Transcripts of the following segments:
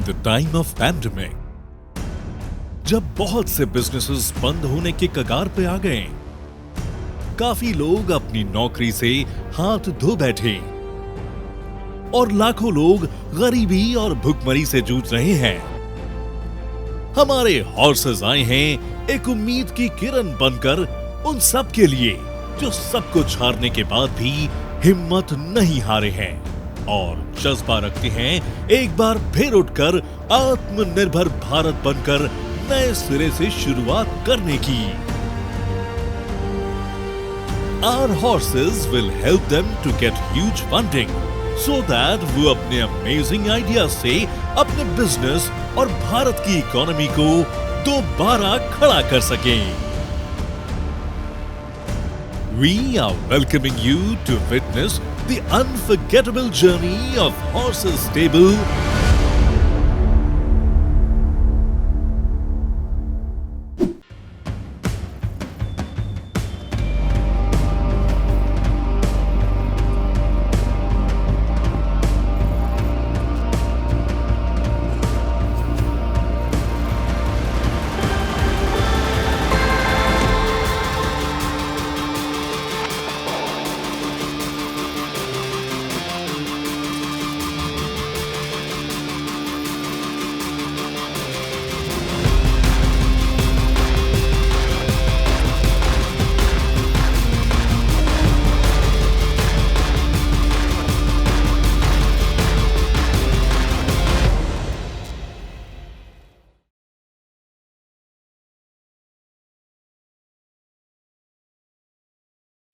the time of pandemic, जब बहुत से बिजनेसेस बंद होने के कगार पे आ गए, काफी लोग अपनी नौकरी से हाथ धो बैठे और लाखों लोग गरीबी और भुखमरी से जूझ रहे हैं। हमारे हॉर्सेस आए हैं एक उम्मीद की किरण बनकर उन सब के लिए जो सब कुछ हारने के बाद भी हिम्मत नहीं हारे हैं और जज्बा रखते हैं एक बार फिर उठकर आत्मनिर्भर भारत बनकर नए सिरे से शुरुआत करने की। Our horses will help them to get huge funding so that वो अपने अमेजिंग आइडिया से अपने बिजनेस और भारत की इकोनॉमी को दोबारा खड़ा कर सकें। We are welcoming you to witness the unforgettable journey of Horses Stable.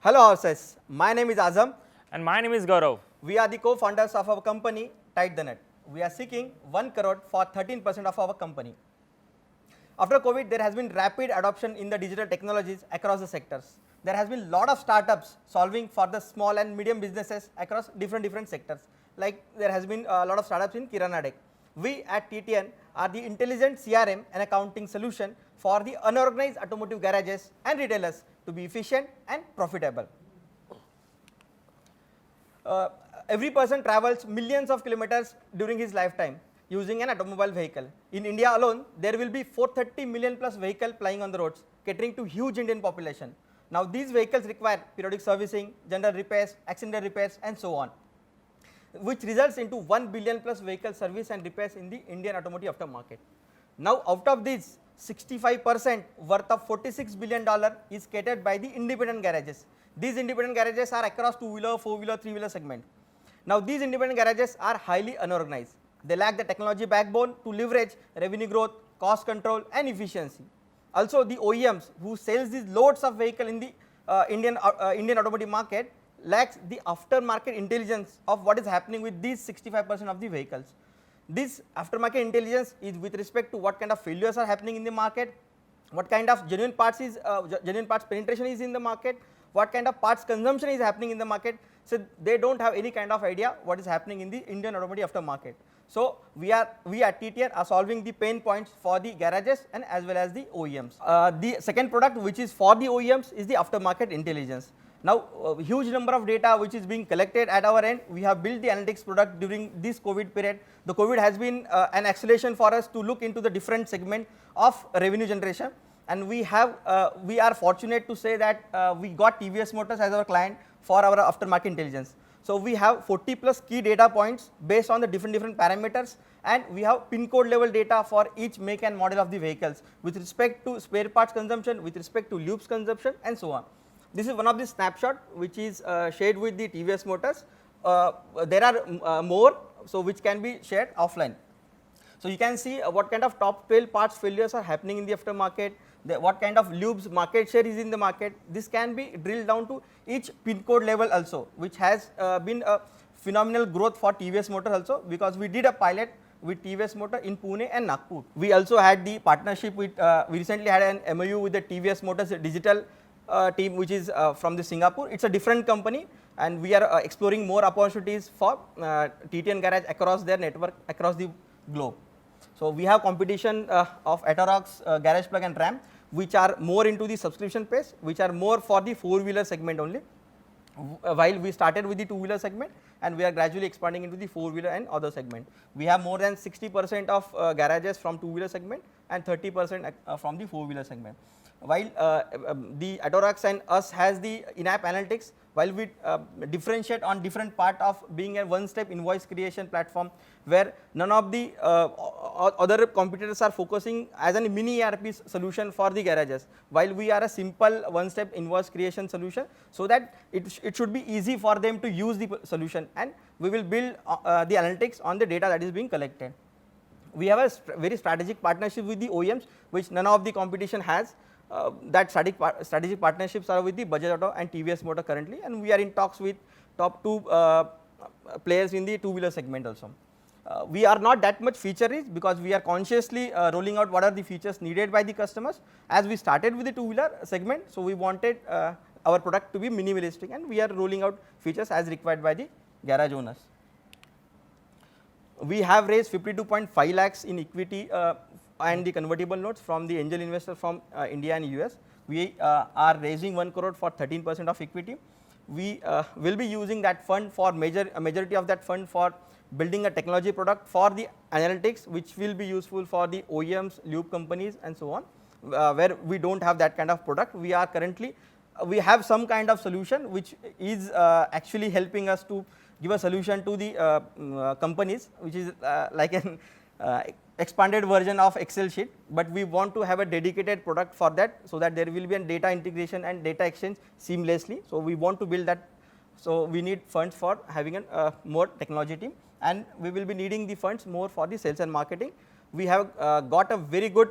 Hello horses, my name is Azam. And my name is Gaurav. We are the co-founders of our company, Tide the Net. We are seeking 1 crore for 13% of our company. After COVID, there has been rapid adoption in the digital technologies across the sectors. There has been a lot of startups solving for the small and medium businesses across different sectors. Like there has been a lot of startups in Kirana Tech. We at TTN are the intelligent CRM and accounting solution for the unorganized automotive garages and retailers to be efficient and profitable. Every person travels millions of kilometers during his lifetime using an automobile vehicle. In India alone, there will be 430 million plus vehicles plying on the roads, catering to huge Indian population. Now these vehicles require periodic servicing, general repairs, accident repairs and so on, which results into 1 billion plus vehicle service and repairs in the Indian automotive aftermarket. Now out of these, 65% worth of $46 billion is catered by the independent garages. These independent garages are across two-wheeler, four-wheeler, three-wheeler segment. Now these independent garages are highly unorganized. They lack the technology backbone to leverage revenue growth, cost control and efficiency. Also the OEMs who sells these loads of vehicle in the Indian automotive market lacks the aftermarket intelligence of what is happening with these 65% of the vehicles. This aftermarket intelligence is with respect to what kind of failures are happening in the market, what kind of genuine parts penetration is in the market, what kind of parts consumption is happening in the market. So they don't have any kind of idea what is happening in the Indian automotive aftermarket. So we at TTN are solving the pain points for the garages and as well as the OEMs. The second product which is for the OEMs is the aftermarket intelligence. Now, a huge number of data which is being collected at our end. We have built the analytics product during this COVID period. The COVID has been an acceleration for us to look into the different segment of revenue generation, and we are fortunate to say that we got TVS Motors as our client for our aftermarket intelligence. So we have 40 plus key data points based on the different parameters, and we have pin code level data for each make and model of the vehicles with respect to spare parts consumption, with respect to lubes consumption and so on. This is one of the snapshot which is shared with the TVS Motors. There are more, so which can be shared offline. So you can see what kind of top 12 parts failures are happening in the aftermarket, what kind of lubes market share is in the market. This can be drilled down to each pin code level also, which has been a phenomenal growth for TVS Motor also, because we did a pilot with TVS Motor in Pune and Nagpur. We also had the partnership with, we recently had an MOU with the TVS Motors digital team, which is from the Singapore. It's a different company, and we are exploring more opportunities for TTN Garage across their network across the globe. So we have competition of Atorox, Garage Plug and RAM, which are more into the subscription space, which are more for the four-wheeler segment only. while we started with the two-wheeler segment and we are gradually expanding into the four-wheeler and other segment. We have more than 60% of garages from two-wheeler segment and 30% from the four-wheeler segment. While the Autorux and us has the in-app analytics, while we differentiate on different part of being a one-step invoice creation platform where none of the other competitors are focusing as a mini ERP solution for the garages, while we are a simple one-step invoice creation solution, so that it should be easy for them to use the solution, and we will build the analytics on the data that is being collected. We have a very strategic partnership with the OEMs, which none of the competition has. That strategic partnerships are with the Bajaj Auto and TVS Motor currently, and we are in talks with top 2 players in the two-wheeler segment also. We are not that much feature rich because we are consciously rolling out what are the features needed by the customers. As we started with the two-wheeler segment, so we wanted our product to be minimalistic, and we are rolling out features as required by the garage owners. We have raised 52.5 lakhs in equity and the convertible notes from the angel investor from India and US. We are raising 1 crore for 13% of equity. We will be using that fund for majority of that fund for building a technology product for the analytics, which will be useful for the OEMs, lube companies and so on, where we don't have that kind of product. We are currently, we have some kind of solution which is actually helping us to give a solution to the companies, which is like an expanded version of Excel sheet, but we want to have a dedicated product for that, so that there will be a data integration and data exchange seamlessly. So we want to build that. So we need funds for having a more technology team, and we will be needing the funds more for the sales and marketing. We have got a very good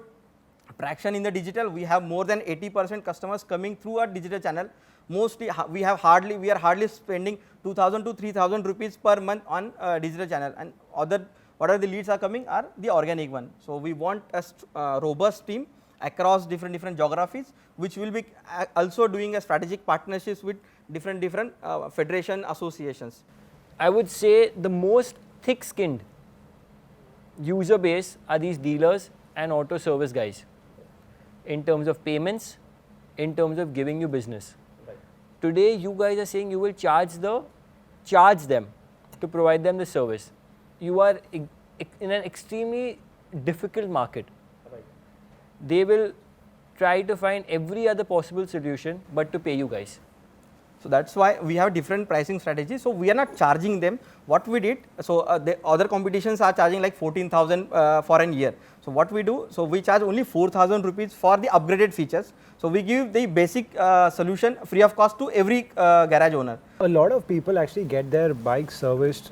traction in the digital. We have more than 80% customers coming through our digital channel. Mostly we are hardly spending 2,000 to 3,000 rupees per month on digital channel, and whatever the leads are coming are the organic one. So we want a robust team across different geographies, which will be also doing a strategic partnerships with different federation associations. I would say the most thick-skinned user base are these dealers and auto service guys, in terms of payments, in terms of giving you business. Right. Today you guys are saying you will charge them to provide them the service. You are in an extremely difficult market. Right. They will try to find every other possible solution but to pay you guys. So that's why we have different pricing strategies. So we are not charging them. What we did, so the other competitions are charging like 14,000 for a year. So what we do, so we charge only 4,000 rupees for the upgraded features. So we give the basic solution free of cost to every garage owner. A lot of people actually get their bikes serviced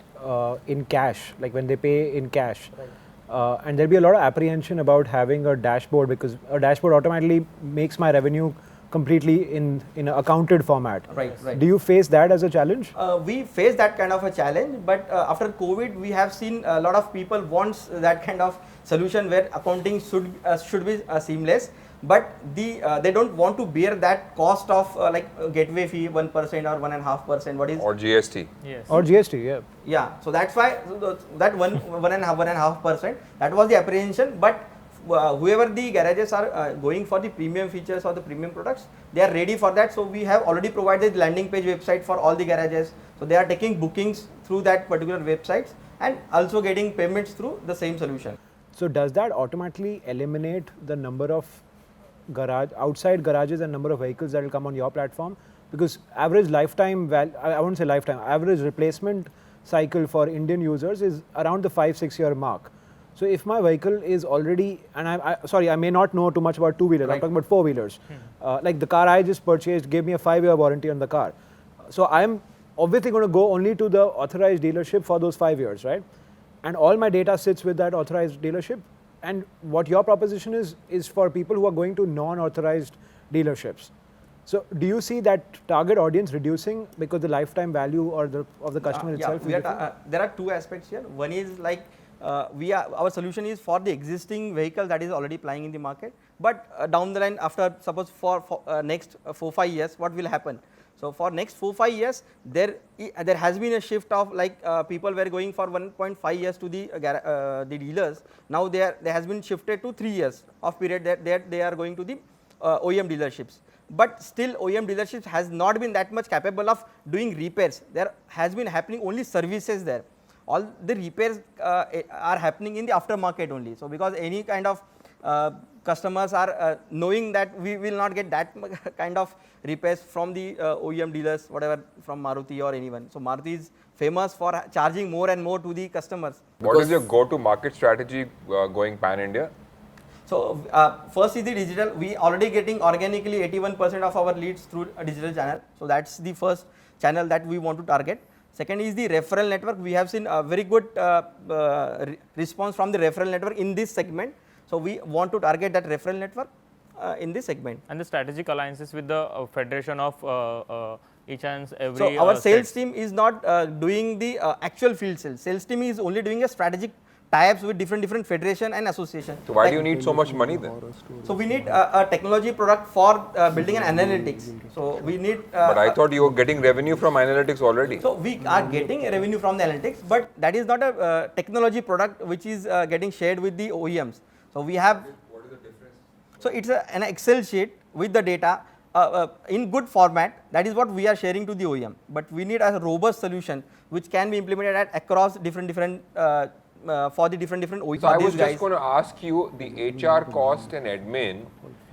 in cash, like when they pay in cash. Right. And there'll be a lot of apprehension about having a dashboard, because a dashboard automatically makes my revenue completely in an accounted format. Right, right. Do you face that as a challenge? We face that kind of a challenge, but after COVID, we have seen a lot of people wants that kind of solution where accounting should be seamless, but they don't want to bear that cost of like gateway fee 1% or 1.5%. What is or GST? Yes. Or GST, yeah. Yeah. So that's why that 1.5%. That was the apprehension, but whoever the garages are going for the premium features or the premium products, they are ready for that. So we have already provided landing page website for all the garages. So they are taking bookings through that particular websites and also getting payments through the same solution. So does that automatically eliminate the number of outside garages and number of vehicles that will come on your platform? Because average lifetime value, I won't say lifetime, average replacement cycle for Indian users is around the 5-6 year mark. So if my vehicle is already, and I may not know too much about two-wheelers, right. I'm talking about four-wheelers. Like the car I just purchased gave me a 5-year warranty on the car. So I'm obviously going to go only to the authorized dealership for those 5 years, right? And all my data sits with that authorized dealership. And what your proposition is for people who are going to non-authorized dealerships. So do you see that target audience reducing because the lifetime value or of the customer itself? There are two aspects here. One is like, our solution is for the existing vehicle that is already plying in the market, but down the line, after suppose for next 4-5 years, what will happen? So for next 4-5 years, there has been a shift of like people were going for 1.5 years to the dealers. Now there has been shifted to 3 years of period that they are going to the OEM dealerships. But still OEM dealerships has not been that much capable of doing repairs. There has been happening only services there. All the repairs are happening in the aftermarket only. So because any kind of customers are knowing that we will not get that kind of repairs from the OEM dealers, whatever, from Maruti or anyone. So Maruti is famous for charging more and more to the customers. What is your go-to-market strategy going pan-India? So first is the digital. We already getting organically 81% of our leads through a digital channel. So that's the first channel that we want to target. Second is the referral network. We have seen a very good response from the referral network in this segment. So we want to target that referral network in this segment. And the strategic alliances with the federation of each and every. So our sales team is not doing the actual field sales. Sales team is only doing a strategic tie-ups with different federation and association. So why do you need so much money then? So we need a technology product for building an analytics. So we need. But I thought you were getting revenue from analytics already. So we are getting a revenue from the analytics, but that is not a technology product which is getting shared with the OEMs. So we have. What is the difference? So it's an Excel sheet with the data in good format. That is what we are sharing to the OEM. But we need a robust solution which can be implemented across different for the different OEMs. So I was just going to ask you, the HR cost and admin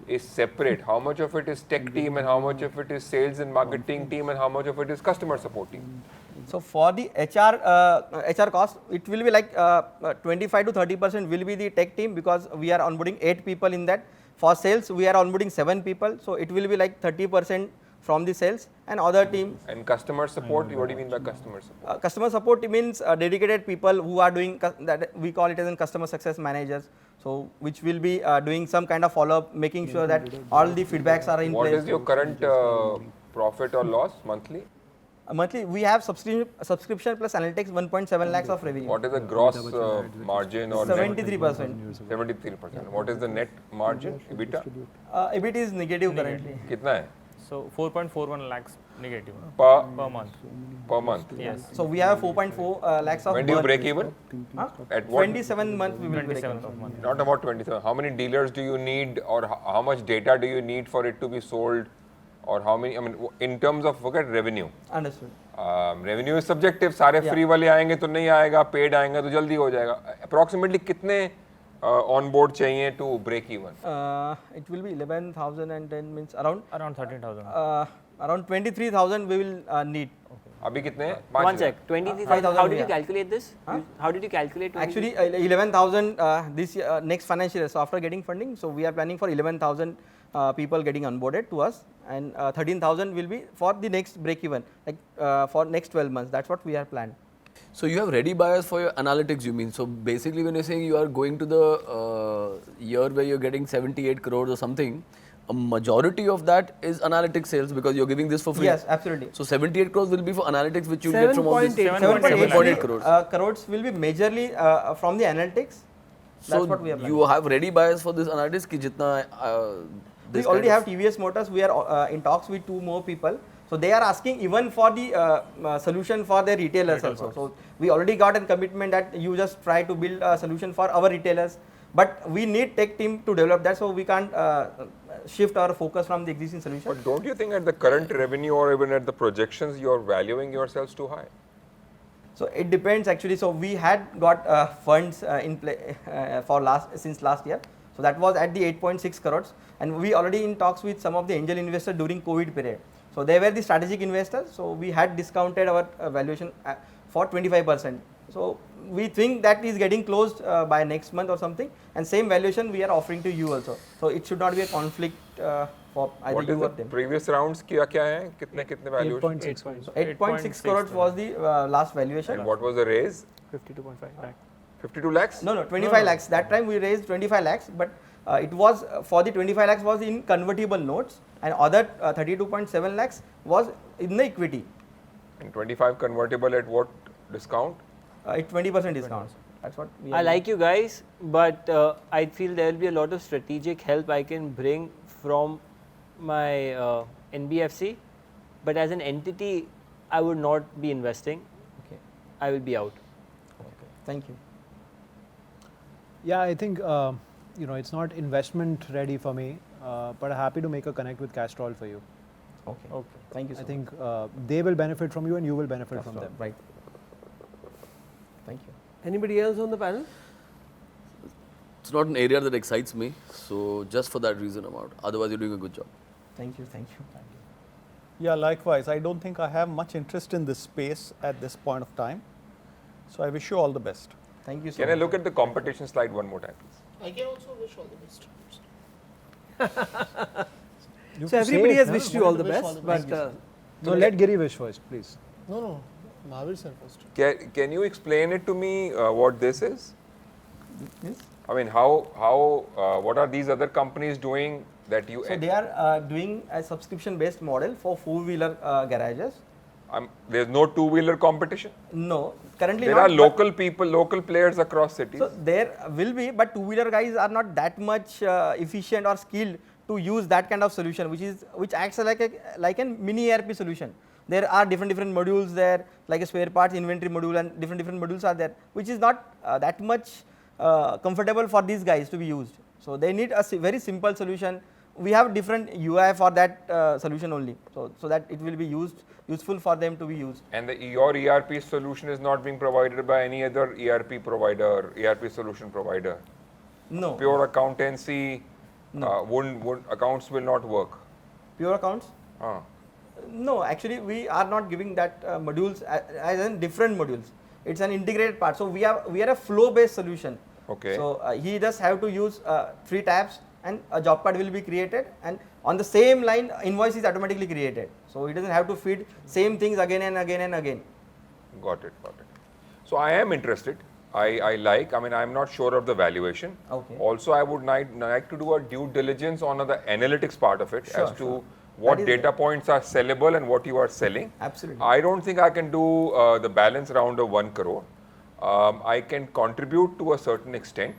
is separate. How much of it is tech team and how much of it is sales and marketing team and how much of it is customer support team? So for the HR cost, it will be like 25 to 30% will be the tech team, because we are onboarding 8 people in that. For sales, we are onboarding 7 people. So it will be like 30% from the sales and other team. And customer support, what do you mean by customer support? Customer support means dedicated people who are doing that, we call it as customer success managers. So which will be doing some kind of follow-up, making sure that all the feedbacks are in place. What is your current profit or loss monthly? Monthly, we have subscription plus analytics 1.7 lakhs of revenue. What is the gross margin or 73%. 73%. What is the net margin, EBITDA? EBIT is negative currently. Kitna hai? So 4.41 lakhs negative Per month. Per month. Yes. So we have 4.4 lakhs of. When do you burn. break even? Huh? At what? 27 months we will break 27th even. of month. Not about 27. How many dealers do you need, or how much data do you need for it to be sold, or how many? I mean, in terms of forget revenue. Understood. Revenue is subjective. सारे free वाले आएंगे तो नहीं आएगा, paid आएंगे तो जल्दी हो जाएगा. Approximately कितने on board चाहिए to break even? It will be 11,010 means around 13,000. around 23,000 we will need. अभी कितने हैं? One sec, 23,000. How did you calculate this? How did you calculate? Actually, 11,000 this year, next financial year. So after getting funding, so we are planning for 11,000 people getting onboarded to us, and 13,000 will be for the next break even, like for next 12 months. That's what we are planned. So you have ready buyers for your analytics, you mean? So basically when you're saying you are going to the year where you're getting 78 crores or something, a majority of that is analytics sales because you're giving this for free. Yes, absolutely. So 78 crores will be for analytics which you get from all this. 7.8 crores. Crores will be majorly from the analytics. That's So what we are planning. you have ready buyers for this analytics ki jitna We already have TVS Motors. We are in talks with 2 more people. So they are asking even for the solution for their retailers also. So we already got a commitment that you just try to build a solution for our retailers. But we need tech team to develop that, so we can't shift our focus from the existing solution. But don't you think at the current revenue or even at the projections you are valuing yourselves too high? So it depends actually. So we had got funds in play for since last year. So that was at the 8.6 crores, and we already in talks with some of the angel investors during COVID period. So they were the strategic investors. So we had discounted our valuation for 25%. So we think that is getting closed by next month or something, and same valuation we are offering to you also. So it should not be a conflict for either What is you or the them. previous rounds क्या क्या है? कितने valuation? 8.6. So 8.6 crores was the last valuation. And what was the raise? 52.5 lakh. 52 lakhs? No, 25 lakhs. That time we raised 25 lakhs, but it was for the 25 lakhs was in convertible notes, and other 32.7 lakhs was in the equity. And 25 convertible at what discount? 20% discount. That's what we I are like you guys, but I feel there will be a lot of strategic help I can bring from my NBFC, but as an entity, I would not be investing. Okay. I will be out. Okay. Thank you. Yeah, I think it's not investment ready for me. but happy to make a connect with Castrol for you. Okay. Okay. Thank you so I think they will benefit from you and you will benefit much. from them. Right. Thank you. Anybody else on the panel? It's not an area that excites me, so just for that reason I'm out. Otherwise, you're doing a good job. Thank you. Thank you. Yeah, likewise. I don't think I have much interest in this space at this point of time. So I wish you all the best. Thank you so Can much. I look at the competition slide one more time, please? I can also wish all the best. So everybody it, has no? wished you all the Wish all best, the but best. No, let Giri wish first, please. No, Mahavir sir first. Can you explain it to me what this is? Yes. I mean, what are these other companies doing that you? So they are doing a subscription-based model for four-wheeler garages. There's no two-wheeler competition. No, currently There not, are but- local players across cities. So there will be, but two-wheeler guys are not that much efficient or skilled to use that kind of solution, which acts like a mini ERP solution. There are different modules there, like a spare parts inventory module, and different modules are there, which is not that much comfortable for these guys to be used. So they need a very simple solution. We have different UI for that solution only, so that it will be useful for them to be used. And your ERP solution is not being provided by any other ERP provider, ERP solution provider. No, Pure accountancy, accounts will not work. pure accounts. Ah. No, actually we are not giving that modules as in different modules. It's an integrated part. So we are a flow-based solution. Okay. So he just have to use 3 tabs and a job card will be created, and on the same line invoice is automatically created. So he doesn't have to feed same things again and again and again. Got it. So I am interested. I mean, I'm not sure of the valuation. Okay. Also, I would like to do a due diligence on the analytics part of it as to Sure. what That is data points are sellable and what you are selling. Absolutely. I don't think I can do the balance round of 1 crore. I can contribute to a certain extent.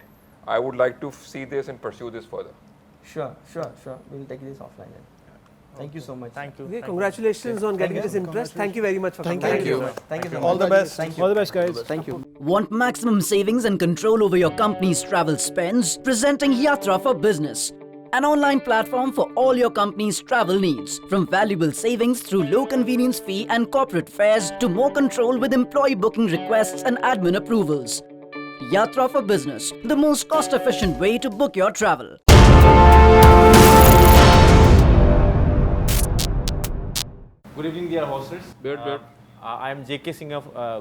I would like to see this and pursue this further. Sure. We'll take this offline then. Thank you so much. Thank you. okay, congratulations on getting this interest. Thank you very much for coming. Thank you. Thank you so much. All the best. Thank you. All the best, guys. Thank you. Want maximum savings and control over your company's travel spends? Presenting Yatra for Business, an online platform for all your company's travel needs. From valuable savings through low convenience fee and corporate fares to more control with employee booking requests and admin approvals. Yatra for Business, the most cost-efficient way to book your travel. Good evening, dear hostess. I am J.K. Singh,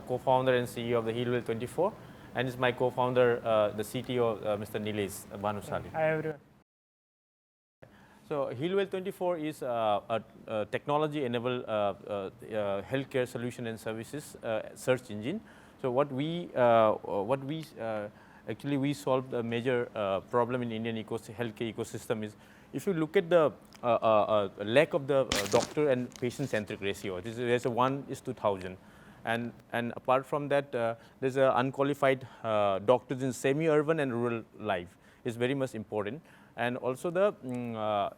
co-founder and CEO of the Healwell 24, and is my co-founder, the CTO, Mr. Nilesh Bhanusali. Hi, everyone. So Healwell 24 is a technology-enabled healthcare solution and services search engine. So what we actually we solved a major problem in Indian healthcare ecosystem is, if you look at the lack of the doctor and patient-centric ratio, there's a 1:1000, and apart from that, there's a unqualified doctors in semi-urban and rural life is very much important. And also the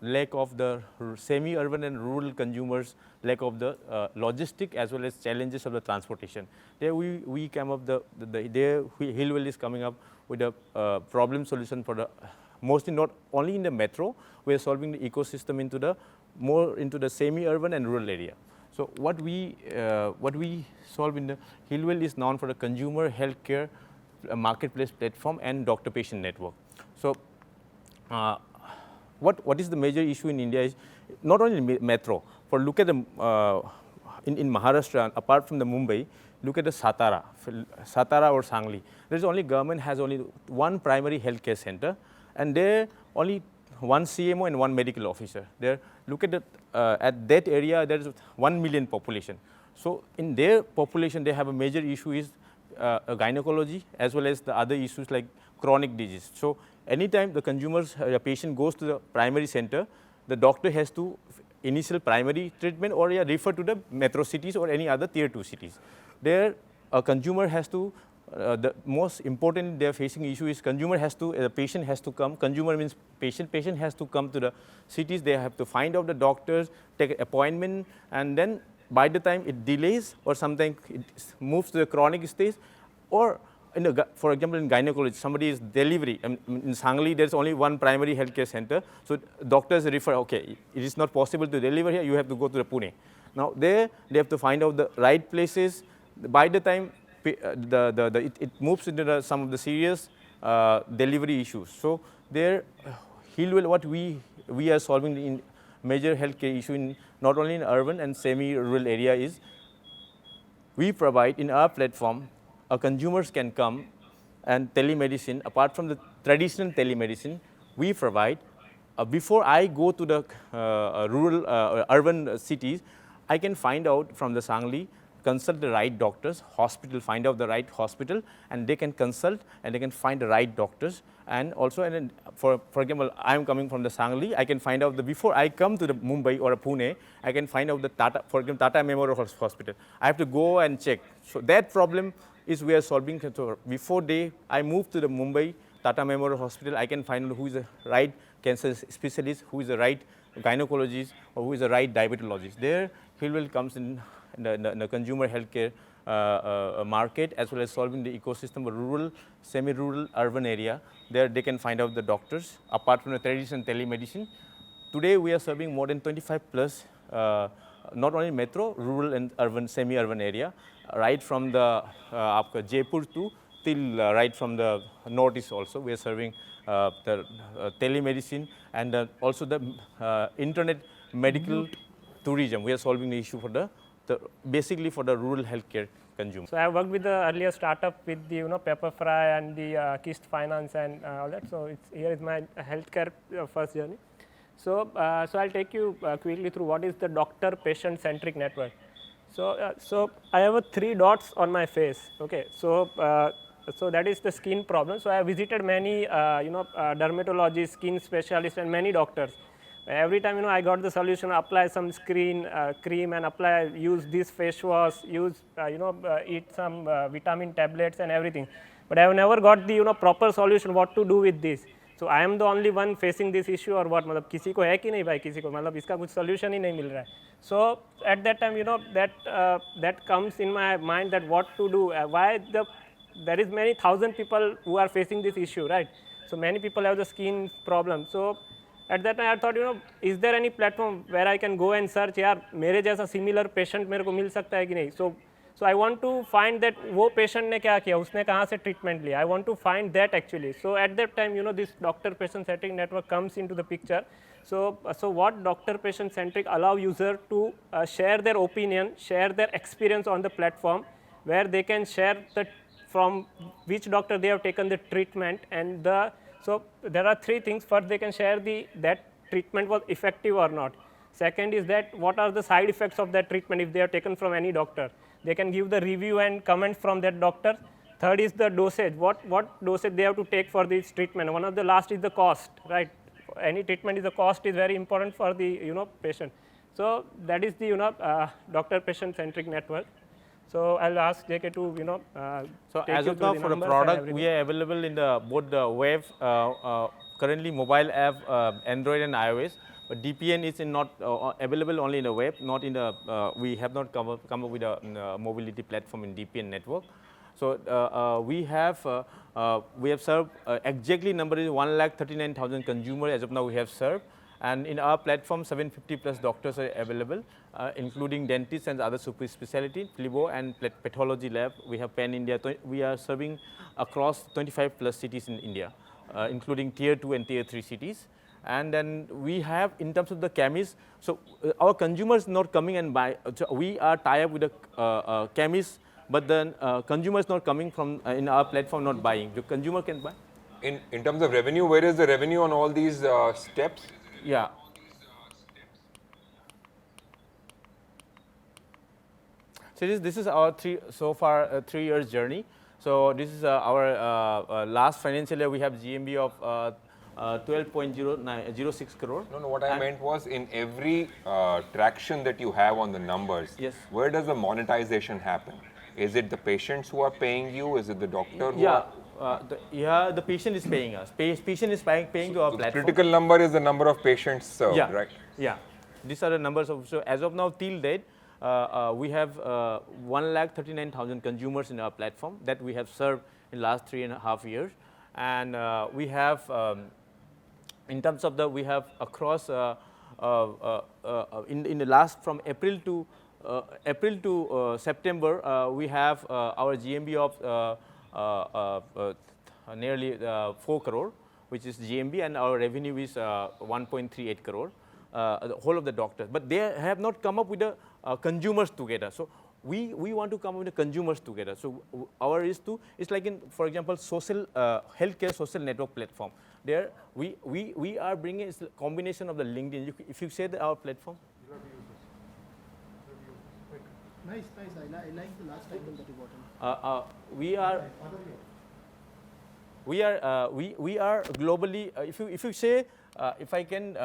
lack of the semi-urban and rural consumers, lack of the logistic as well as challenges of the transportation. There we came up Healwell is coming up with a problem solution for the mostly not only in the metro, we are solving the ecosystem more into the semi-urban and rural area. So what we solve in the Healwell is known for the consumer healthcare marketplace platform and doctor-patient network. So what is the major issue in India is not only metro. For look at the in Maharashtra, apart from the Mumbai, look at the Satara or Sangli. There's only government has only one primary healthcare center, and there only one CMO and one medical officer. There, look at at that area there is 1 million population. So in their population, they have a major issue is gynecology as well as the other issues like chronic disease. So anytime the patient goes to the primary center, the doctor has to initial primary treatment or refer to the metro cities or any other tier 2 cities. There a consumer has to, the most important they are facing issue is the patient has to come, consumer means patient has to come to the cities, they have to find out the doctors, take an appointment, and then by the time it delays or sometimes it moves to the chronic stage, or for example, in gynecology, somebody is delivery. In Sangli, there's only one primary healthcare center. So doctors refer, okay, it is not possible to deliver here, you have to go to the Pune. Now there, they have to find out the right places. By the time it moves into some of the serious delivery issues. So there, what we are solving in major healthcare issue in not only in urban and semi-rural area is, we provide in our platform, consumers can come and telemedicine, apart from the traditional telemedicine, we provide, before I go to the rural, urban cities, I can find out from the Sangli, consult the right doctors, hospital, find out the right hospital, and they can consult and they can find the right doctors. And also, for example, I am coming from the Sangli, I can find out before I come to the Mumbai or Pune, I can find out the Tata, for example, Tata Memorial Hospital. I have to go and check. So that problem is we are solving. So before I move to the Mumbai Tata Memorial Hospital, I can find out who is the right cancer specialist, who is the right gynecologist, or who is the right diabetologist. There, Hillwell comes in the consumer healthcare market, as well as solving the ecosystem of rural, semi-rural, urban area. There they can find out the doctors, apart from the traditional telemedicine. Today we are serving more than 25 plus, not only metro, rural and urban, semi-urban area, right from the Jaipur to till right from the northeast also. We are serving the telemedicine and also the internet medical tourism. We are solving the issue for basically for the rural healthcare consumer. So I have worked with the earlier startup with the Pepperfry and the Kist Finance and all that. So here is my healthcare first journey. So so I'll take you quickly through what is the doctor-patient centric network. So so I have 3 dots on my face. Okay. So so that is the skin problem. So I have visited many dermatologists, skin specialists, and many doctors. Every time I got the solution, apply some cream and use this face wash, use eat some vitamin tablets and everything. But I have never got the proper solution what to do with this. So I am the only one facing this issue or what? मतलब किसी को है कि नहीं भाई किसी को मतलब इसका कुछ solution ही नहीं मिल रहा है. So at that time that comes in my mind that what to do. Why there is many thousand people who are facing this issue, right? So many people have the skin problem. So at that time I thought, is there any platform where I can go and search, यार मेरे जैसा similar patient मेरे को मिल सकता है कि नहीं? So I want to find that वो patient ने क्या किया, उसने कहाँ से treatment लिया? I want to find that actually. So at that time, this doctor-patient centric network comes into the picture. So what doctor-patient centric allow user to share their opinion, share their experience on the platform, where they can share from which doctor they have taken the treatment and so there are 3 things. First, they can share that treatment was effective or not. Second is that what are the side effects of that treatment if they have taken from any doctor. They can give the review and comment from that doctor. Third is the dosage. What dosage they have to take for this treatment. One of the last is the cost, right? Any treatment is the cost is very important for the patient. So that is the doctor-patient centric network. So I'll ask JK to So as of now, for the product, we are available in both the web, currently mobile app, Android and iOS. But DPN is not available only in the web, not in the. We have not come up with a mobility platform in DPN network. So we have served exactly number is 1,39,000 consumers as of now we have served. And in our platform, 750 plus doctors are available, including dentists and other super specialty, phlebo and pathology lab. We have Pan India. We are serving across 25 plus cities in India, including tier 2 and tier 3 cities. And then we have, in terms of the chemists, so our consumers not coming and buy. So we are tied up with the chemists, but then consumers not coming from in our platform not buying. The consumer can buy. In terms of revenue, where is the revenue on all these steps? Yeah. So this is our 3 years journey. So this is our last financial year. We have GMV of 12.06 crore. No, what I meant was in every traction that you have on the numbers, yes, where does the monetization happen? Is it the patients who are paying you? Is it the doctor who the patient is paying us. Patient is paying to our platform. The critical number is the number of patients served, right? Yeah. These are the numbers of, so as of now till date, we have 1,39,000 consumers in our platform that we have served in last 3.5 years. And we have, in terms of the, we have across, in the last, from April to September, we have our GMV of nearly 4 crore, which is GMV, and our revenue is 1.38 crore, the whole of the doctors. But they have not come up with the consumers together. So we want to come up with the consumers together. So our is to, it's like in, for example, social healthcare social network platform. There we are bringing a combination of the LinkedIn. If you say that our platform. Nice, nice. I like the last title that you got in. We are globally. If you say, if I can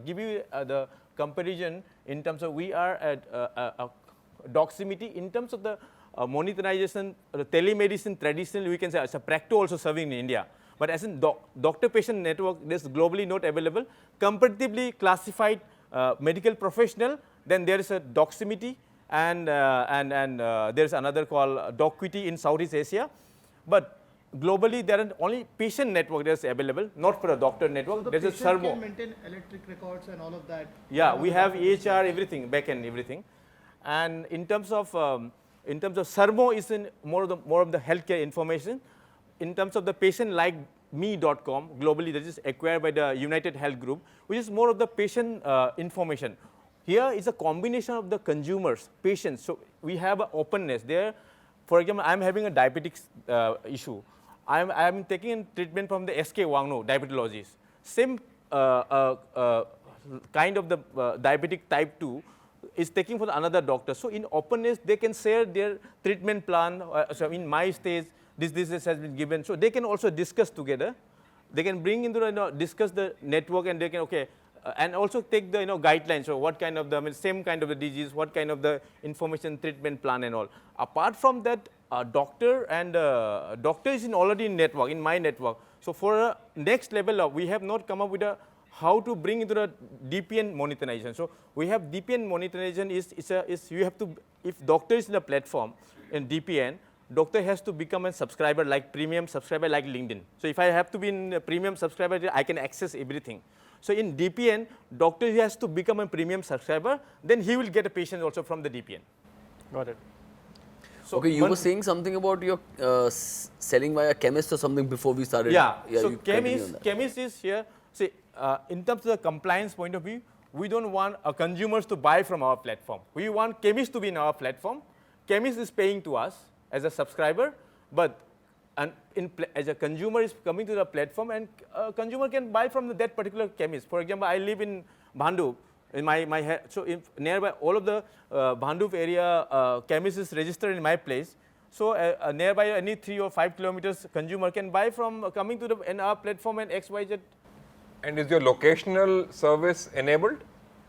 give you the comparison in terms of, we are at Doximity in terms of the monetization, the telemedicine traditionally we can say as a Practo also serving in India. But as in doctor-patient network, this is globally not available. Comparatively classified medical professional, then there is a Doximity, and there is another called Docquity in Southeast Asia. But globally, there are only patient network that is available, not for a doctor network. So there's a patient servo. can maintain electric records and all of that. Yeah, we have EHR, everything, back-end, everything. And in terms of servo is in more of the healthcare information. In terms of the patient like me.com, globally that is acquired by the United Health Group, which is more of the patient information. Here is a combination of the consumers, patients. So we have an openness there. For example, I'm having a diabetic issue. I'm taking treatment from the SK Wangno, diabetologist. Same kind of the diabetic type 2 is taking for another doctor. So in openness, they can share their treatment plan. So in my stage, this has been given. So they can also discuss together. They can bring into discuss the network, and they can and also take the guidelines. So what kind of the same kind of the disease, what kind of the information treatment plan and all. Apart from that, doctor is already in network, in my network. So for next level up, we have not come up with how to bring into the DPN monetization. So we have DPN monetization is you have to, if doctor is in a platform in DPN, doctor has to become a subscriber, like premium subscriber like LinkedIn. So if I have to be in a premium subscriber, I can access everything. So in DPN, doctor has to become a premium subscriber, then he will get a patient also from the DPN. Got it. So okay, you were saying something about your selling via chemist or something before we started. Yeah, so chemist is here. See, in terms of the compliance point of view, we don't want consumers to buy from our platform. We want chemists to be in our platform. Chemist is paying to us as a subscriber, but as a consumer is coming to the platform, and consumer can buy from that particular chemist. For example, I live in Bhandup. In so if nearby all of the Bhandup area chemist is registered in my place. So nearby any 3 or 5 kilometers, consumer can buy from coming to in our platform and XYZ. And is your locational service enabled?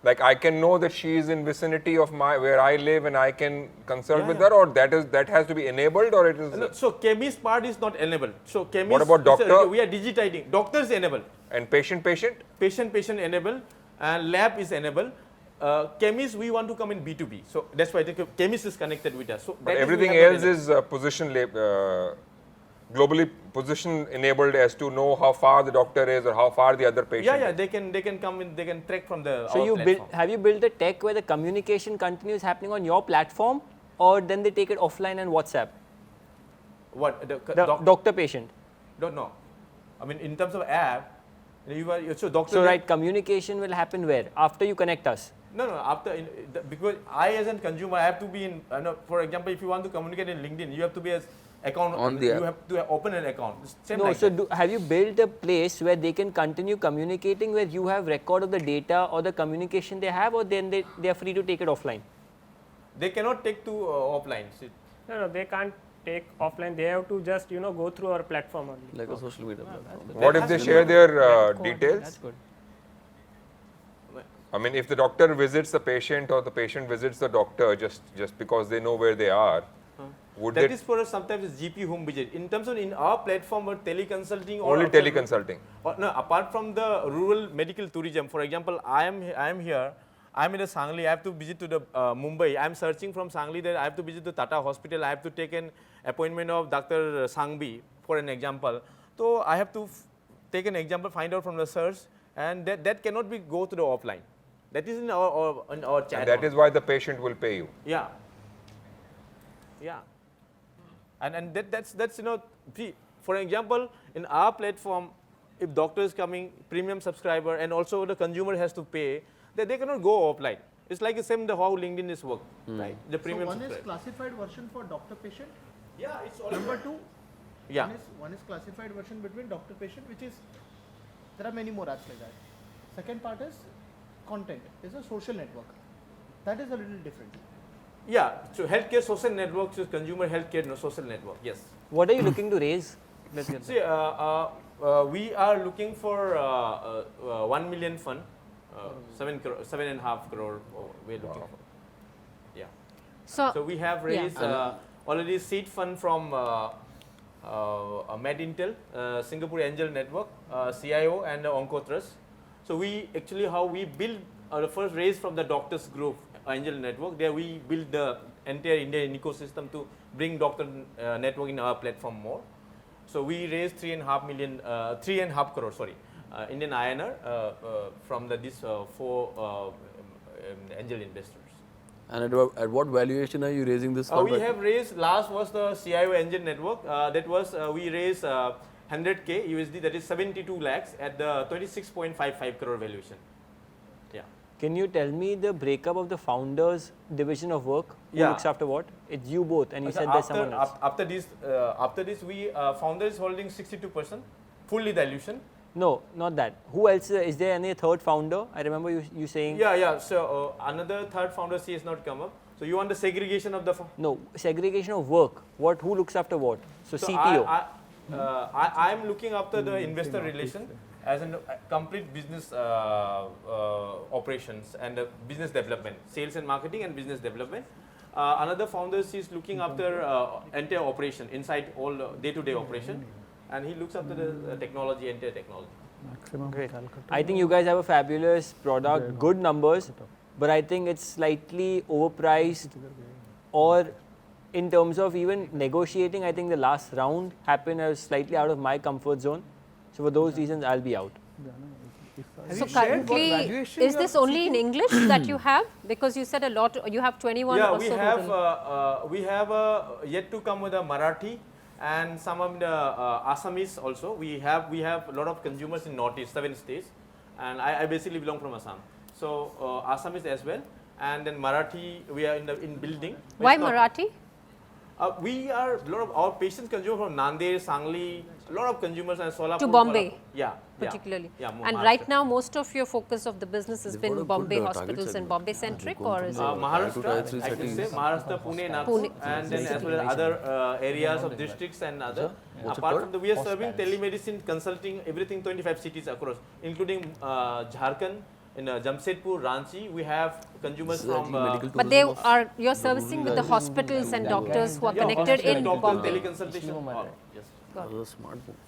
Like I can know that she is in vicinity of where I live, and I can consult with her, or that has to be enabled, or it is. No, so chemist part is not enabled. So chemist. What about doctor? We are digitizing. Doctor is enabled. And patient. Patient enabled, and lab is enabled. Chemist, we want to come in B2B. So that's why the chemist is connected with us. So but everything else is globally position enabled as to know how far the doctor is or how far the other patient. Yeah, they can come in, they can track from the. So have you built a tech where the communication continues happening on your platform, or then they take it offline and WhatsApp? What the doctor patient? Don't know. I mean, in terms of app, So right, communication will happen where? After you connect us? No, after, because I as a consumer, I have to be in, for example, if you want to communicate in LinkedIn, you have to be as account, you have to open an account. Have you built a place where they can continue communicating, where you have record of the data or the communication they have, or then they are free to take it offline? They cannot take to offline. No, they can't take offline. They have to just go through our platform only. Like a social media platform. What if they share their details? That's good. I mean, if the doctor visits the patient or the patient visits the doctor just because they know where they are, would that is for sometimes GP home visit. In terms of in our platform, or teleconsulting, or only teleconsulting. No, apart from the rural medical tourism. For example, I am here. I'm in a Sangli, I have to visit to the Mumbai. I'm searching from Sangli that I have to visit the Tata hospital. I have to take an appointment of Dr. Sangbi for an example. So I have to take an example, find out from the search, and that cannot be go to the offline. That is in our chat. And that is why the patient will pay you. Yeah. Yeah. And that's you know, see, for example, in our platform, if doctor is coming, premium subscriber, and also the consumer has to pay, they cannot go offline. It's like the same how LinkedIn is work, right? The premium So one is subscriber. classified version for doctor patient. Yeah, it's all Number two, Yeah. one is classified version between doctor patient, which is there are many more apps like that. Second part is content. Is a social network. That is a little different. Yeah, so healthcare social network, so consumer healthcare social network, yes. What are you looking to raise? Let's get See, we are looking for 1 million fund, 7.5 crore we're looking for. Yeah. So, We have raised already seed fund from MedIntel, Singapore Angel Network, CIO and Oncotrust. So we actually how we build the first raise from the doctors group, Angel Network. There we build the entire Indian ecosystem to bring doctor network in our platform more. So we raised 3.5 crore, sorry, Indian INR from these 4 angel investors. And at what valuation are you raising this fund? We have raised, last was the CIO Engine Network, that was we raised 100k USD, that is 72 lakhs at the 26.55 crore valuation. Yeah. Can you tell me the breakup of the founders division of work? Who Yeah. looks after what? It's you both, and you So said there's someone else. After this, we founder is holding 62%, fully dilution. No, not that. Who else? Is there any third founder? I remember you saying. Yeah. So another third founder C has not come up. So you want the segregation of the No, segregation of work. What? Who looks after what? So CTO. I am looking after the investor relation as a complete business operations and business development, sales and marketing and business development. Another founder is looking after entire operation, inside all day-to-day operation, and he looks after the technology, entire technology. Great. I think you guys have a fabulous product, good numbers, but I think it's slightly overpriced, or in terms of even negotiating, I think the last round happened slightly out of my comfort zone. So for those reasons, I'll be out. shared So what currently, valuation is you are this only in English that you have? Because you said a lot, you have 21 Yeah, or we so have total. we have yet to come with a Marathi and some of the Assamese also. We have a lot of consumers in Northeast, 7 states, and I basically belong from Assam. So Assamese as well, and then Marathi we are in building. Why Marathi? We are a lot of our patients consume from Nanded, Sangli, a lot of consumers and Solapur. To Bombay. Yeah. Particularly. Yeah, And right now, most of your focus of the business has been Bombay hospitals and Bombay centric, or is it? Maharashtra, I can say Maharashtra, Pune, Nagpur, and then as well as other areas of districts and other. Apart from we are serving telemedicine, consulting, everything 25 cities across, including Jharkhand, in Jamshedpur, Ranchi. We have consumers from. But you're servicing with the hospitals and doctors who are connected in Bombay. Teleconsultation. Yes.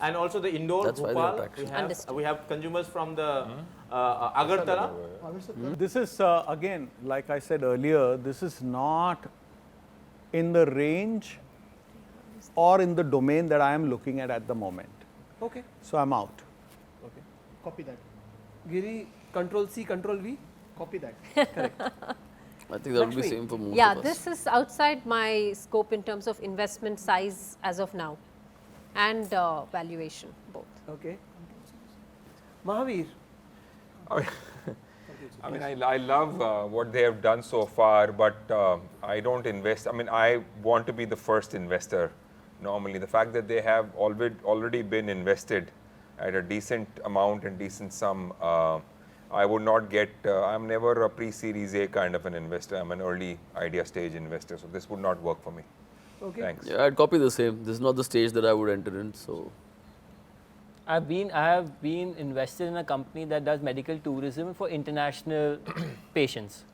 And also the Indore, Bhopal, we have consumers from the Agartala. This is again, like I said earlier, this is not in the range or in the domain that I am looking at the moment. Okay. So I'm out. Okay. Copy that. Giri, Control C, Control V. Copy that. Correct. I think that would be same for most Yeah, of us. this is outside my scope in terms of investment size as of now and valuation, both. Okay. Mahavir. I mean, I love what they have done so far, but I don't invest. I mean, I want to be the first investor normally. The fact that they have already been invested at a decent amount and decent sum, I would not get, I'm never a pre-series A kind of an investor. I'm an early idea stage investor, so this would not work for me. Okay. Thanks. Yeah, I'd copy the same. This is not the stage that I would enter in, so. I have been invested in a company that does medical tourism for international patients.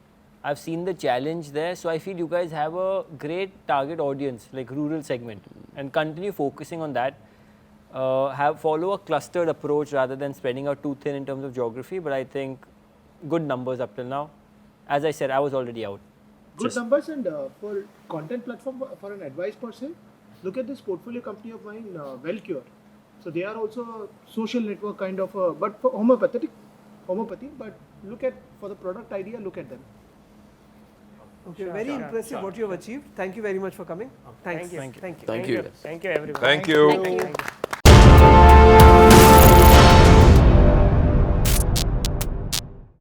I've seen the challenge there, so I feel you guys have a great target audience, like rural segment, and continue focusing on that. Follow a clustered approach rather than spreading out too thin in terms of geography, but I think good numbers up till now, as I said, I was already out. Good numbers. And for content platform for an advice person, look at this portfolio company of mine, WellCure. So they are also a social network kind of, but for homeopathy. But look at, for the product idea, look at them. Okay, very impressive what you have achieved. Thank you very much for coming. Thanks. Thank you. Thank you. Thank you. Thank you, everyone. Thank you. Thank you.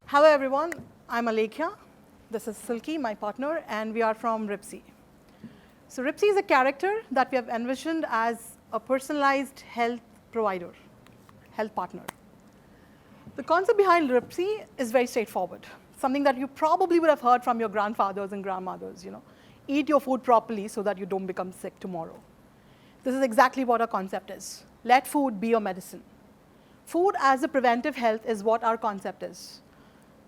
Hello everyone, I'm Alekhya. This is Silky, my partner, and we are from Ripsy. So Ripsy is a character that we have envisioned as a personalized health provider, health partner. The concept behind Ripsy is very straightforward, something that you probably would have heard from your grandfathers and grandmothers, eat your food properly so that you don't become sick tomorrow. This is exactly what our concept is. Let food be your medicine. Food as a preventive health is what our concept is.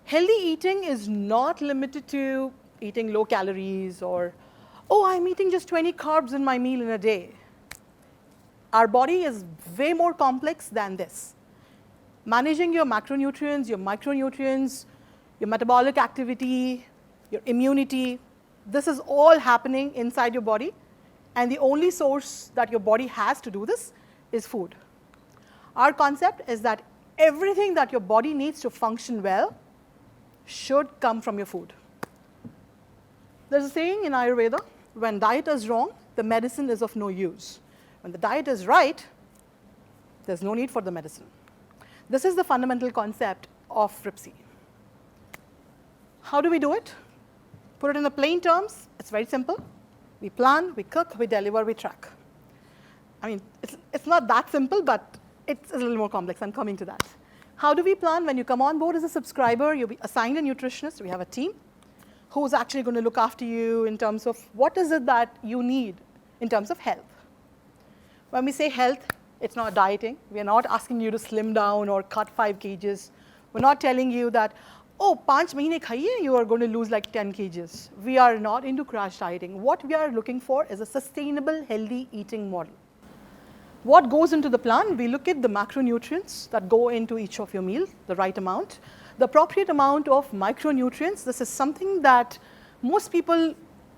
Healthy eating is not limited to eating low calories or, oh, I'm eating just 20 carbs in my meal in a day. Our body is way more complex than this. Managing your macronutrients, your micronutrients, your metabolic activity, your immunity, this is all happening inside your body, and the only source that your body has to do this is food. Our concept is that everything that your body needs to function well should come from your food. There's a saying in Ayurveda, when diet is wrong, the medicine is of no use. When the diet is right, there's no need for the medicine. This is the fundamental concept of Ripsy. How do we do it? Put it in the plain terms, it's very simple. We plan, we cook, we deliver, we track. I mean, it's not that simple, but it's a little more complex. I'm coming to that. How do we plan? When you come on board as a subscriber, you'll be assigned a nutritionist. We have a team who's actually going to look after you in terms of what is it that you need in terms of health. When we say health, it's not dieting. We are not asking you to slim down or cut 5 kgs. We're not telling you that, oh, 5 mahine khaiye, you are going to lose like 10 kgs. We are not into crash dieting. What we are looking for is a sustainable, healthy eating model. What goes into the plan? We look at the macronutrients that go into each of your meals, the right amount, the appropriate amount of micronutrients. This is something that most people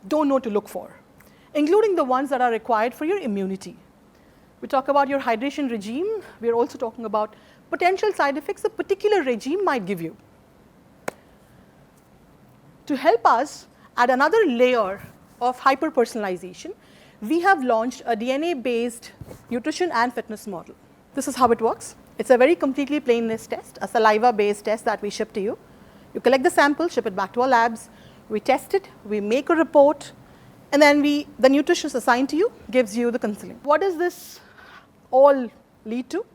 don't know to look for, including the ones that are required for your immunity. We talk about your hydration regime. We're also talking about potential side effects a particular regime might give you. To help us add another layer of hyper-personalization, we have launched a DNA-based nutrition and fitness model. This is how it works. It's a very completely plainness test, a saliva-based test that we ship to you. You collect the sample, ship it back to our labs, we test it, we make a report, and then the nutritionist assigned to you gives you the counseling. What does this all lead to?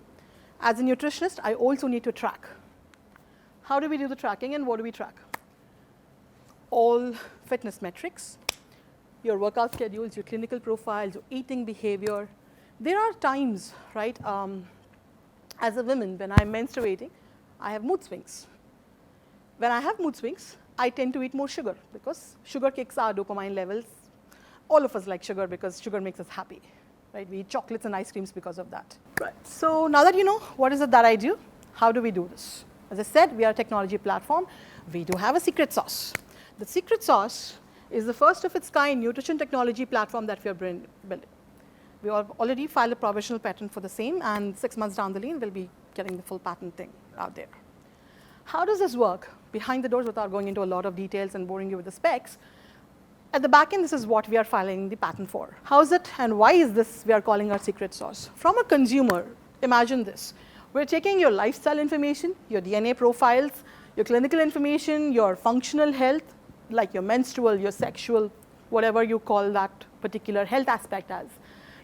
As a nutritionist, I also need to track. How do we do the tracking and what do we track? All fitness metrics, your workout schedules, your clinical profiles, your eating behavior. There are times, right, as a woman, when I'm menstruating, I have mood swings. When I have mood swings, I tend to eat more sugar because sugar kicks our dopamine levels. All of us like sugar because sugar makes us happy, right? We eat chocolates and ice creams because of that. Right. So now that you know what is it that I do, how do we do this? As I said, we are a technology platform. We do have a secret sauce. The secret sauce is the first of its kind nutrition technology platform that we are building. We have already filed a provisional patent for the same, and 6 months down the lane, we'll be getting the full patent thing out there. How does this work? Behind the doors, without going into a lot of details and boring you with the specs, at the back end, this is what we are filing the patent for. How is it and why is this we are calling our secret sauce? From a consumer, imagine this. We're taking your lifestyle information, your DNA profiles, your clinical information, your functional health, like your menstrual, your sexual, whatever you call that particular health aspect as,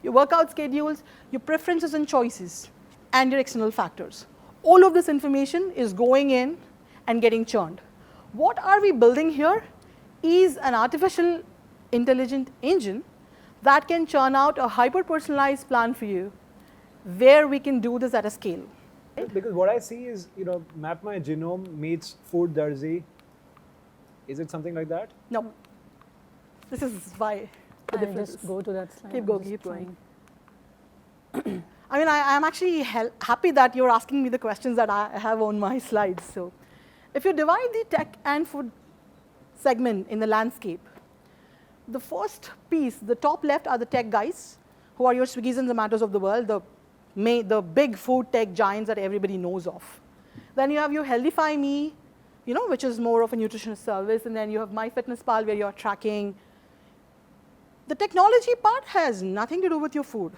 your workout schedules, your preferences and choices, and your external factors. All of this information is going in and getting churned. What are we building here is an artificial intelligent engine that can churn out a hyper-personalized plan for you where we can do this at a scale. Because what I see is, Map My Genome meets Food Darzi. Is it something like that? No. This is why the difference just go to that slide. Keep going. I mean, I am actually happy that you're asking me the questions that I have on my slides. So if you divide the tech and food segment in the landscape. The first piece, the top left, are the tech guys, who are your Swiggies and Zomatos of the world, the big food tech giants that everybody knows of. Then you have your Healthify Me, which is more of a nutrition service, and then you have MyFitnessPal, where you're tracking. The technology part has nothing to do with your food.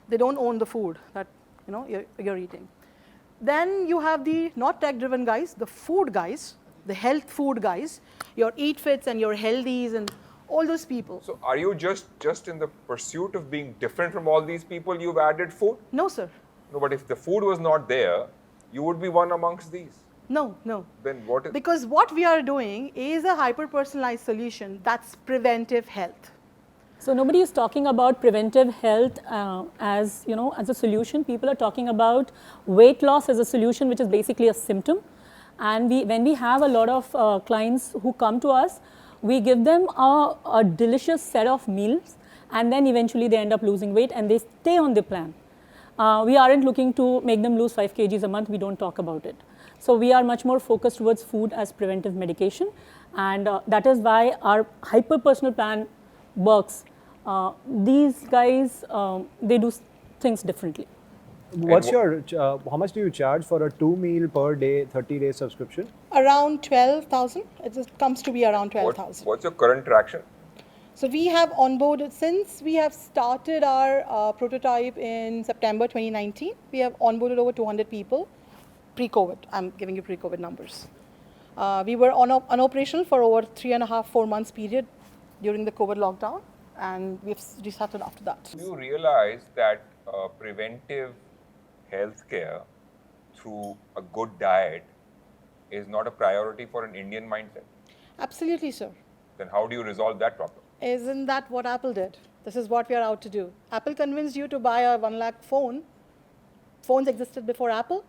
They don't own the food that you're eating. Then you have the not tech-driven guys, the food guys, the health food guys, your Eat Fits and your Healthies and all those people. So are you just in the pursuit of being different from all these people, you've added food? No, sir. No, but if the food was not there, you would be one amongst these. No, no. Then what is... Because what we are doing is a hyper-personalized solution that's preventive health. So nobody is talking about preventive health as a solution. People are talking about weight loss as a solution, which is basically a symptom. And when we have a lot of clients who come to us, we give them a delicious set of meals, and then eventually they end up losing weight and they stay on the plan. We aren't looking to make them lose 5 kgs a month. We don't talk about it. So we are much more focused towards food as preventive medication, and that is why our hyper-personal plan works. These guys, they do things differently. What's your, how much do you charge for a 2-meal per day, 30-day subscription? Around 12,000. It comes to be around 12,000. What's your current traction? So we have onboarded, since we have started our prototype in September 2019, we have onboarded over 200 people pre-COVID. I'm giving you pre-COVID numbers. We were unoperational for over 3.5-4 months period during the COVID lockdown, and we've restarted after that. Do you realize that preventive healthcare through a good diet is not a priority for an Indian mindset? Absolutely, sir. Then how do you resolve that problem? Isn't that what Apple did? This is what we are out to do. Apple convinced you to buy a 1 lakh phone. Phones existed before Apple.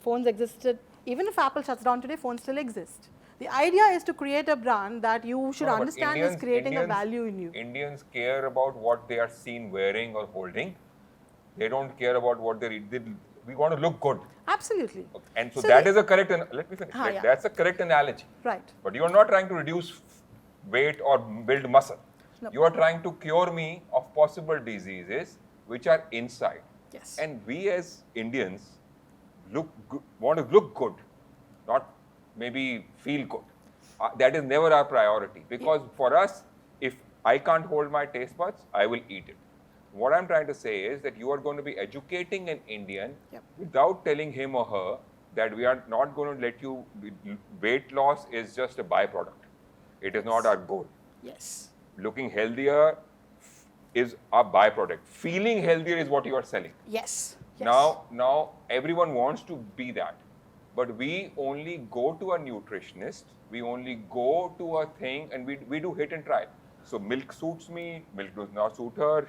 Phones existed, even if Apple shuts down today, phones still exist. The idea is to create a brand that you should understand is creating a value in you. Indians care about what they are seen wearing or holding. They don't care about what they read. We want to look good. Absolutely. Okay. And so that is a correct, let me finish. Yeah. That's a correct analogy. Right. But you are not trying to reduce weight or build muscle. No. You are trying to cure me of possible diseases which are inside. Yes. And we as Indians want to look good, not maybe feel good. That is never our priority, because for us, if I can't hold my taste buds, I will eat it. What I'm trying to say is that you are going to be educating an Indian without telling him or her that we are not going to let you, weight loss is just a byproduct. It is not our goal. Yes. Looking healthier is a byproduct. Feeling healthier is what you are selling. Yes. Now everyone wants to be that. But we only go to a nutritionist, we only go to a thing, and we do hit and try. So milk suits me, milk does not suit her.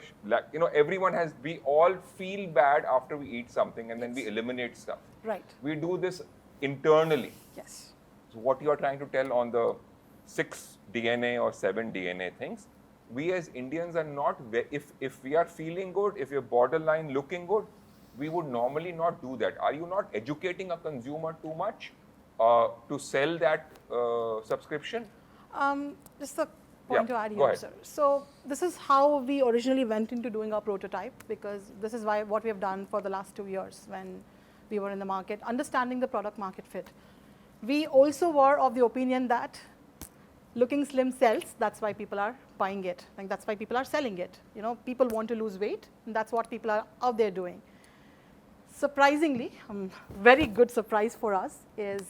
Everyone we all feel bad after we eat something, and then we eliminate stuff. Right. We do this internally. Yes. So what you are trying to tell on the 6 DNA or 7 DNA things, we as Indians are not, if we are feeling good, if you're borderline looking good, we would normally not do that. Are you not educating a consumer too much to sell that subscription? Just a point to add here, sir. So this is how we originally went into doing our prototype, because this is what we have done for the last 2 years when we were in the market, understanding the product market fit. We also were of the opinion that looking slim sells, that's why people are buying it. Like that's why people are selling it. People want to lose weight, and that's what people are out there doing. Surprisingly, very good surprise for us is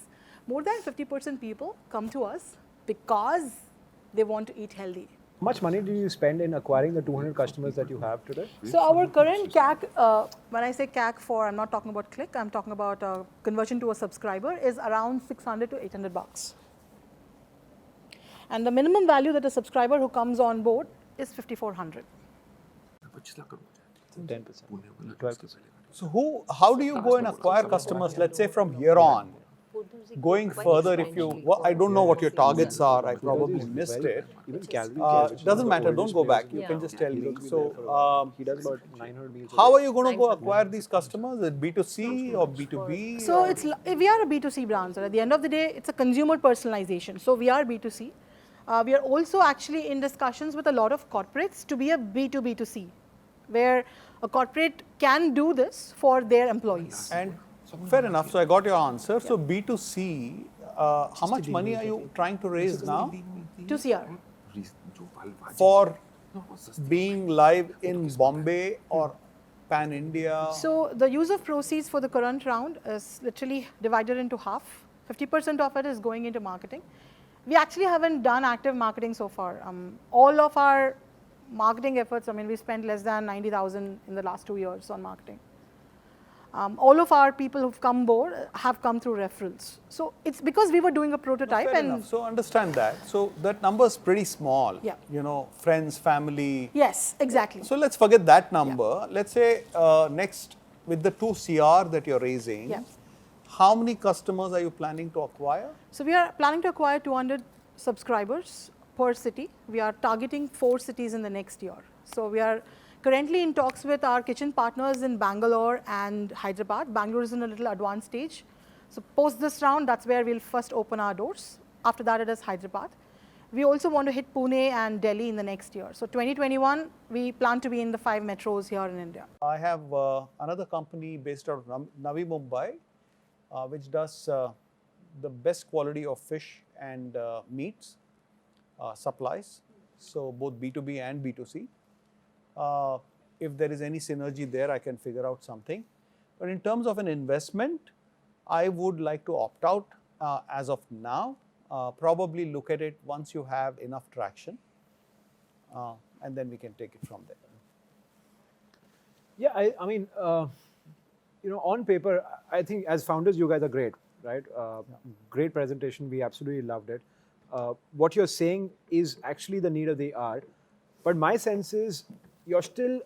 more than 50% people come to us because they want to eat healthy. How much money do you spend in acquiring the 200 customers that you have today? So our current CAC, when I say CAC I'm not talking about click, I'm talking about conversion to a subscriber, is around $600 to $800. And the minimum value that a subscriber who comes on board is $5,400. 10%. 12%. So how do you go and acquire customers, let's say from here on? going further, if you, well, I don't know what your targets are, I probably missed it. Doesn't matter, don't go back, you can just tell me. So, he does about 900 meals. how are you going to go acquire these customers? Is it B2C or B2B? So we are a B2C brand, sir. At the end of the day, it's a consumer personalization. So we are B2C. We are also actually in discussions with a lot of corporates to be a B2B2C, where a corporate can do this for their employees. And fair enough, so I got your answer. So B2C, how much money are you trying to raise now? 2 CR. For being live in Bombay or Pan India? So the use of proceeds for the current round is literally divided into half. 50% of it is going into marketing. We actually haven't done active marketing so far. All of our marketing efforts, I mean, we spent less than 90,000 in the last 2 years on marketing. All of our people who've come aboard have come through referrals. So it's because we were doing a prototype. Fair enough. So understand that. So that number is pretty small. Yeah. You know, friends, family. Yes, exactly. So let's forget that number. Yeah. Let's say next with the 2 CR that you're raising, how many customers are you planning to acquire? So we are planning to acquire 200 subscribers per city. We are targeting 4 cities in the next year. So we are currently in talks with our kitchen partners in Bangalore and Hyderabad. Bangalore is in a little advanced stage. So post this round, that's where we'll first open our doors. After that, it is Hyderabad. We also want to hit Pune and Delhi in the next year. So 2021, we plan to be in the 5 metros here in India. I have another company based out of Navi Mumbai, which does the best quality of fish and meats supplies. So both B2B and B2C. If there is any synergy there, I can figure out something. But in terms of an investment, I would like to opt out as of now. Probably look at it once you have enough traction, and then we can take it from there. Yeah, I mean, you know, on paper, I think as founders, you guys are great, right? Great presentation. We absolutely loved it. What you're saying is actually the need of the hour. But my sense is you're still,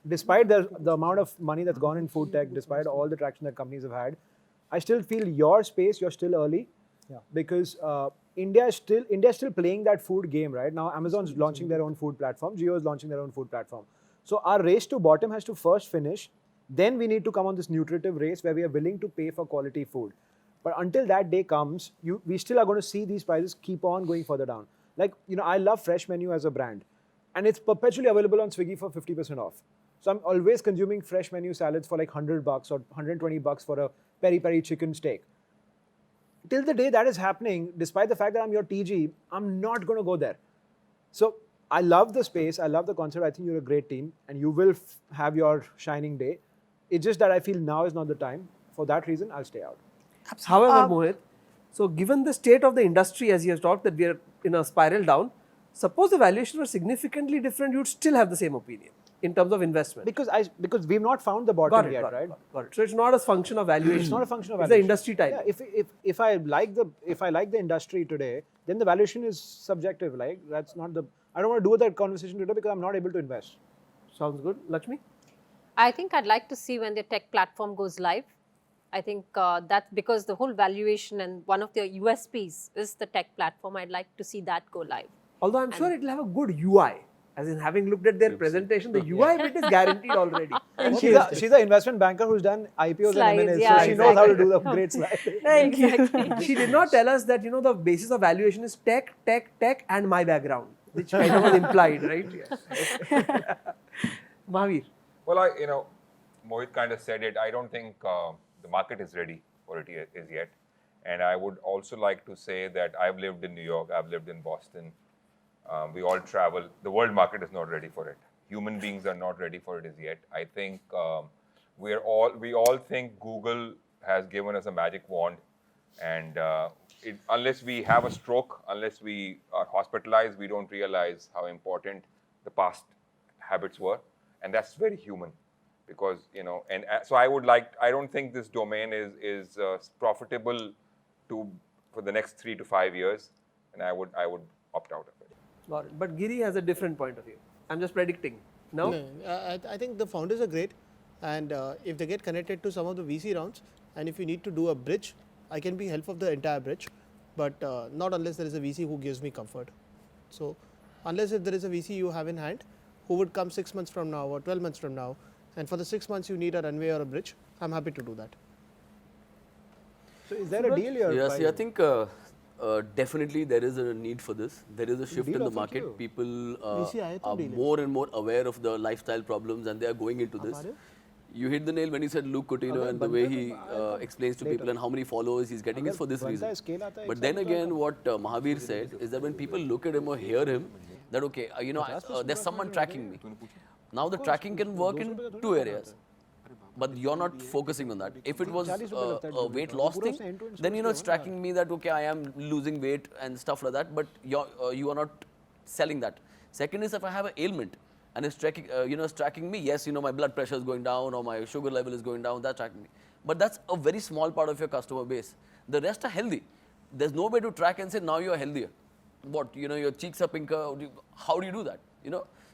despite the amount of money that's gone in food tech, despite all the traction that companies have had, I still feel your space, you're still early. Yeah. Because India is still playing that food game, right? Now Amazon's launching their own food platform, Jio is launching their own food platform. So our race to bottom has to first finish, then we need to come on this nutritive race where we are willing to pay for quality food. But until that day comes, we still are going to see these prices keep on going further down. Like, you know, I love Fresh Menu as a brand, and it's perpetually available on Swiggy for 50% off. So I'm always consuming Fresh Menu salads for like $100 or $120 for a peri-peri chicken steak. Till the day that is happening, despite the fact that I'm your TG, I'm not going to go there. So I love the space, I love the concept, I think you're a great team, and you will have your shining day. It's just that I feel now is not the time. For that reason, I'll stay out. However, Mohit, so given the state of the industry, as you have talked, that we are in a spiral down, suppose the valuation was significantly different, you'd still have the same opinion in terms of investment. Because we've not found the bottom yet, right? Got it. So it's not a function of valuation. It's not a function of valuation. It's the industry type. Yeah, if I like the industry today, then the valuation is subjective. Like that's not the. I don't want to do that conversation today because I'm not able to invest. Sounds good, Lakshmi. I think I'd like to see when the tech platform goes live. I think that's because the whole valuation and one of the USPs is the tech platform. I'd like to see that go live. Although I'm sure it will have a good UI. As in, having looked at their presentation, the UI bit is guaranteed already. She's an investment banker who's done IPOs Slides, and M&As, yeah, so she knows how to do the great slides. Thank you. She did not tell us that, you know, the basis of valuation is tech, and my background, which kind of was implied, right? Yes. Mahavir. Well, Mohit kind of said it. I don't think the market is ready for it yet. And I would also like to say that I've lived in New York, I've lived in Boston. We all travel. The world market is not ready for it. Human beings are not ready for it as yet. I think we all think Google has given us a magic wand, and unless we have a stroke, unless we are hospitalized, we don't realize how important the past habits were, and that's very human. Because so I don't think this domain is profitable for the next 3 to 5 years, and I would opt out of it. Got it. But Giri has a different point of view. I'm just predicting. No? I think the founders are great, and if they get connected to some of the VC rounds, and if you need to do a bridge, I can be help of the entire bridge, but not unless there is a VC who gives me comfort. So unless if there is a VC you have in hand who would come 6 months from now or 12 months from now, and for the 6 months you need a runway or a bridge, I'm happy to do that. So is there a deal here? Yeah, see, I think definitely there is a need for this. There is a shift in the market. People are more and more aware of the lifestyle problems, and they are going into this. You hit the nail when you said Luke Coutinho and the way he explains to people and how many followers he's getting is for this reason. But then again, what Mahavir said is that when people look at him or hear him, that okay, there's someone tracking me. Now the tracking can work in two areas. But you're not focusing on that. If it was a weight loss thing, then it's tracking me that okay, I am losing weight and stuff like that. But you are not selling that. Second is if I have an ailment and it's tracking, it's tracking me. Yes, my blood pressure is going down or my sugar level is going down. That's tracking me. But that's a very small part of your customer base. The rest are healthy. There's no way to track and say now you are healthier. What your cheeks are pinker. How do you do that?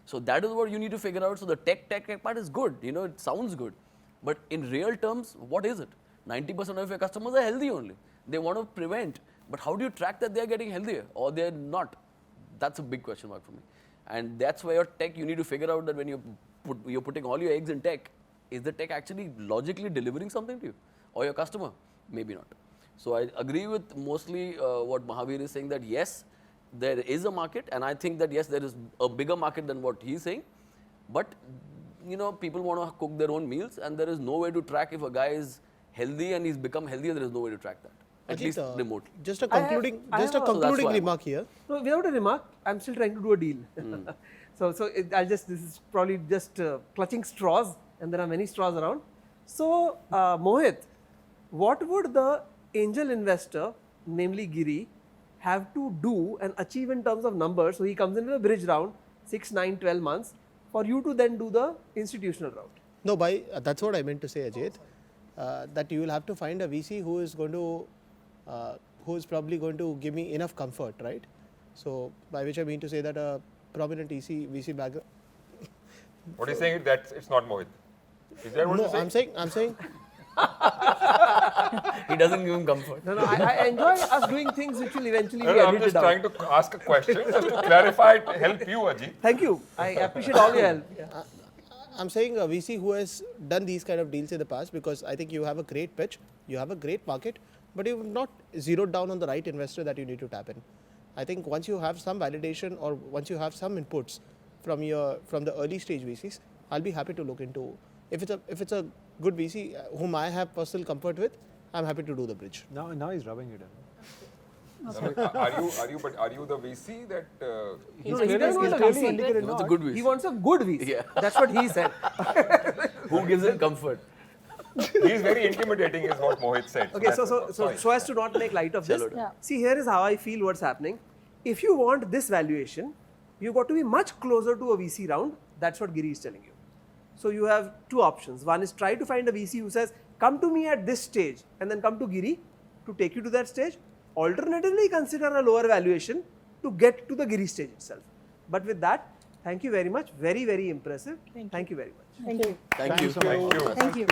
So that is what you need to figure out. So the tech part is good. It sounds good. But in real terms, what is it? 90% of your customers are healthy only. They want to prevent. But how do you track that they are getting healthier or they are not? That's a big question mark for me. And that's where your tech, you need to figure out that when you're putting all your eggs in tech, is the tech actually logically delivering something to you or your customer? Maybe not. So I agree with mostly what Mahavir is saying that yes, there is a market, and I think that yes, there is a bigger market than what he's saying. But people want to cook their own meals, and there is no way to track if a guy is healthy and he's become healthier. There is no way to track that, at least remotely. Just a concluding remark here. No, without a remark, I'm still trying to do a deal. This is probably just clutching straws, and there are many straws around. So, Mohit, what would the angel investor, namely Giri, have to do and achieve in terms of numbers? So he comes in with a bridge round, 6, 9, 12 months. For you to then do the institutional route? No, that's what I meant to say, Ajit. That you will have to find a VC who is probably going to give me enough comfort, right? So by which I mean to say that a prominent VC background. What are you saying? That it's not Mohit. Is that what you're saying? I'm saying. He doesn't give him comfort. No, I enjoy us doing things which will eventually be I'm just trying to ask a question just to clarify it, help you, Ajit. Thank you. I appreciate all your help. I'm saying a VC who has done these kind of deals in the past, because I think you have a great pitch, you have a great market, but you've not zeroed down on the right investor that you need to tap in. I think once you have some validation or once you have some inputs from the early stage VCs, I'll be happy to look into. If it's a good VC whom I have personal comfort with, I'm happy to do the bridge. Now he's rubbing it in. Are you the VC that? He doesn't want a VC. He wants a good VC. He wants a good VC. Yeah. That's what he said. Who gives him comfort? He's very intimidating, is what Mohit said. Okay, so as to not make light of this, see, here is how I feel what's happening. If you want this valuation, you've got to be much closer to a VC round. That's what Giri is telling you. So you have two options. One is try to find a VC who says, come to me at this stage, and then come to Giri to take you to that stage. Alternatively, consider a lower valuation to get to the Giri stage itself. But with that, thank you very much. Very, very impressive. Thank you very much. Thank you. Thank you. Thank you.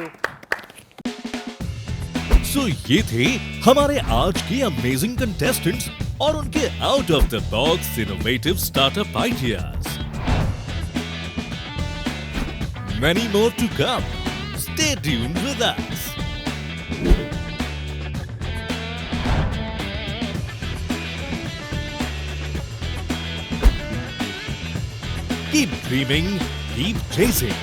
So ये थे हमारे आज के amazing contestants और उनके out of the box innovative startup ideas. Many more to come. Stay tuned with us. Keep dreaming, keep chasing.